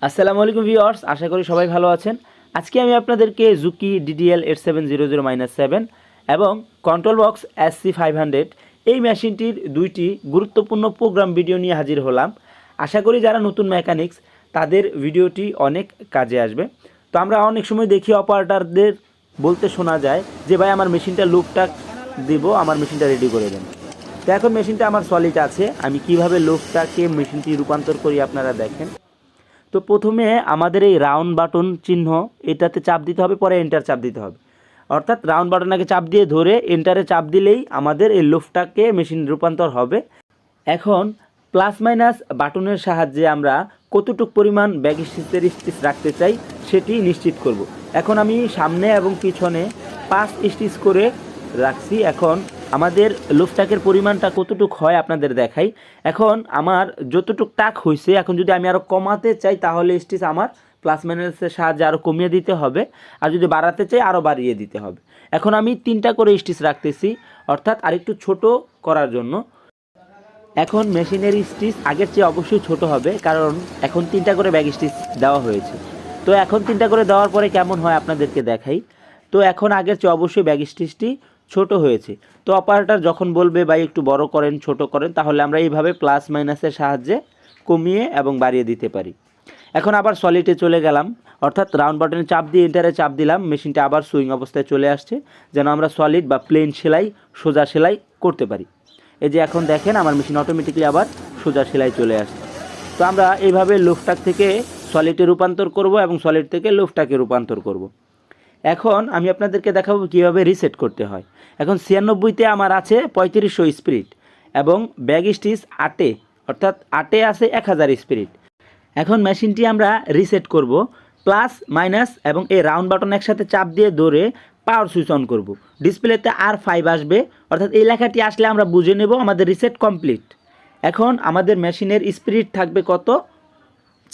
আসসালামু আলাইকুম ভিউয়ার্স, আশা করি সবাই ভালো আছেন। আজকে আমি আপনাদেরকে জুকি DDL-8700-7 এবং কন্ট্রোল বক্স SC500 এই মেশিনটির দুইটি গুরুত্বপূর্ণ প্রোগ্রাম ভিডিও নিয়ে হাজির হলাম। আশা করি যারা নতুন মেকানিক্স তাদের ভিডিওটি অনেক কাজে আসবে। তো আমরা অনেক সময় দেখি অপারেটরদের বলতে শোনা যায় যে ভাই আমার মেশিনটা লুপটাক দিব, আমার মেশিনটা রেডি করে দেন। তো এখন মেশিনটা আমার সলিড আছে, আমি কিভাবে লুপটাকে মেশিনটি রূপান্তর করি আপনারা দেখেন। তো প্রথমে আমাদের এই রাউন্ড বাটন চিহ্ন এটাতে চাপ দিতে হবে, পরে এন্টার চাপ দিতে হবে। অর্থাৎ রাউন্ড বাটনটাকে চাপ দিয়ে ধরে এন্টারে চাপ দিলেই আমাদের এই লুপটাকে মেশিন রূপান্তর হবে। এখন প্লাস মাইনাস বাটনের সাহায্যে আমরা কতটুকু পরিমাণ ব্যাক স্টিচ রাখতে চাই সেটি নিশ্চিত করব। এখন আমি সামনে এবং পিছনে 5 স্টিচ করে রাখছি। এখন আমাদের লুপটাকের পরিমাণটা কতটুক হয় আপনাদের দেখাই। এখন আমার যতটুক টাক হয়েছে, এখন যদি আমি আরও কমাতে চাই তাহলে স্টিচ আমার প্লাস মাইনাসের সাহায্যে আরও কমিয়ে দিতে হবে, আর যদি বাড়াতে চাই আরও বাড়িয়ে দিতে হবে। এখন আমি 3টা করে স্টিচ রাখতেছি, অর্থাৎ আরেকটু ছোট করার জন্য। এখন মেশিনের স্টিচ আগের চেয়ে অবশ্যই ছোট হবে, কারণ এখন 3টা করে ব্যাক স্টিচ দেওয়া হয়েছে। তো এখন 3টা করে দেওয়ার পরে কেমন হয় আপনাদেরকে দেখাই। তো এখন আগের চেয়ে অবশ্যই ব্যাক স্টিচটি ছোট হয়েছে। তো অপারেটর যখন বলবে ভাই একটু বড় করেন, ছোট করেন, তাহলে আমরা এইভাবে প্লাস মাইনাসের সাহায্যে কমিয়ে এবং বাড়িয়ে দিতে পারি। এখন আবার সলিডে চলে গেলাম, অর্থাৎ রাউন্ড বাটনে চাপ দিয়ে এন্টারে চাপ দিলাম, মেশিনটা আবার সুইং অবস্থায় চলে আসছে, যেন আমরা সলিড বা প্লেন সেলাই, সোজা সেলাই করতে পারি। এই যে এখন দেখেন আমার মেশিন অটোমেটিকলি আবার সোজা সেলাই চলে আসছে। তো আমরা এইভাবে লুফটাক থেকে সলিডে রূপান্তর করব এবং সলিড থেকে লুফটাকে রূপান্তর করব। এখন আমি আপনাদেরকে দেখাবো কীভাবে রিসেট করতে হয়। এখন 96তে আমার আছে 3500 স্পিরিট এবং ব্যাক স্টিচ 8-এ, অর্থাৎ 8-এ আছে 1000 স্পিরিট। এখন মেশিনটি আমরা রিসেট করব প্লাস মাইনাস এবং এই রাউন্ড বাটন একসাথে চাপ দিয়ে ধরে পাওয়ার সুইচ অন করব। ডিসপ্লেতে R5 আসবে, অর্থাৎ এই লেখাটি আসলে আমরা বুঝে নেব আমাদের রিসেট কমপ্লিট। এখন আমাদের মেশিনের স্পিরিট থাকবে কত?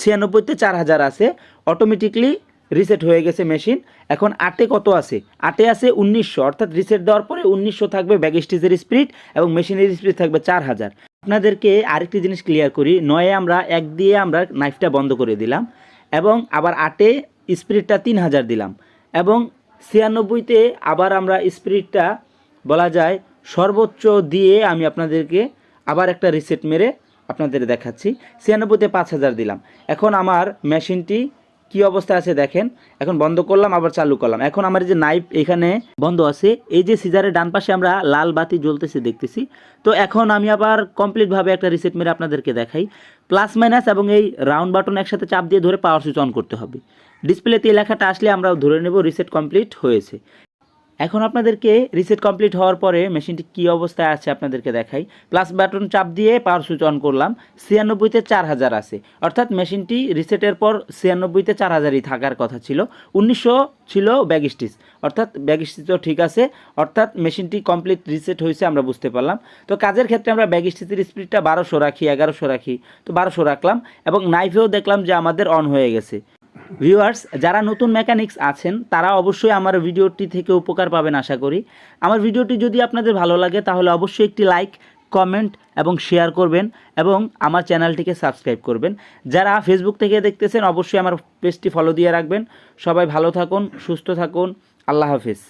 96তে 4000 আছে, অটোমেটিকলি রিসেট হয়ে গেছে মেশিন। এখন 8-এ কত আছে? 8-এ আছে 1900, অর্থাৎ রিসেট দেওয়ার পরে 1900 থাকবে ব্যাক স্টিচের স্পিরিট এবং মেশিনের স্পিরিট থাকবে 4000। আপনাদেরকে আরেকটি জিনিস ক্লিয়ার করি, 9-এ আমরা 1 দিয়ে আমরা নাইফটা বন্ধ করে দিলাম এবং আবার 8-এ স্পিরিটটা 3000 দিলাম এবং 96তে আবার আমরা স্পিরিটটা বলা যায় সর্বোচ্চ দিয়ে আমি আপনাদেরকে আবার একটা রিসেট মেরে আপনাদের দেখাচ্ছি। 96তে 5000 দিলাম। এখন আমার মেশিনটি কি অবস্থা আছে দেখেন। এখন বন্ধ করলাম, আবার চালু করলাম। এখন আমার যে নাইফ এখানে বন্ধ আছে, এই যে সিজারের ডান পাশে আমরা লাল বাতি জ্বলতেছে দেখতেছি। তো এখন আমি আবার কমপ্লিটভাবে একটা রিসেট মেরে আপনাদেরকে দেখাই। প্লাস মাইনাস এবং এই রাউন্ড বাটন একসাথে চাপ দিয়ে ধরে পাওয়ার সুইচ অন করতে হবে। ডিসপ্লেতে এই লেখাটা আসলে আমরা ধরে নেব রিসেট কমপ্লিট হয়েছে। এখন আপনাদেরকে রিসেট কমপ্লিট হওয়ার পরে মেশিনটি কী অবস্থায় আছে আপনাদেরকে দেখাই। প্লাস বাটন চাপ দিয়ে পাওয়ার সুইচ অন করলাম, 96তে 4000 আছে, অর্থাৎ মেশিনটি রিসেটের পর 96তে 4000ই থাকার কথা ছিল। 1900 ছিল ব্যাক স্টিচ, অর্থাৎ ব্যাক স্টিচও ঠিক আছে, অর্থাৎ মেশিনটি কমপ্লিট রিসেট হয়েছে আমরা বুঝতে পারলাম। তো কাজের ক্ষেত্রে আমরা ব্যাক স্টিচের স্পিডটা 1200 রাখি, 1100 রাখি, তো 1200 রাখলাম এবং নাইফেও দেখলাম যে আমাদের অন হয়ে গেছে। ভিউয়ার্স, যারা নতুন মেকানিক্স আছেন তারা অবশ্যই আমার ভিডিওটি থেকে উপকার পাবেন আশা করি। আমার ভিডিওটি যদি আপনাদের ভালো লাগে তাহলে অবশ্যই একটি লাইক, কমেন্ট এবং শেয়ার করবেন এবং আমার চ্যানেলটিকে সাবস্ক্রাইব করবেন। যারা ফেসবুক থেকে দেখতেছেন অবশ্যই আমার পেজটি ফলো দিয়ে রাখবেন। সবাই ভালো থাকুন, সুস্থ থাকুন, আল্লাহ হাফেজ।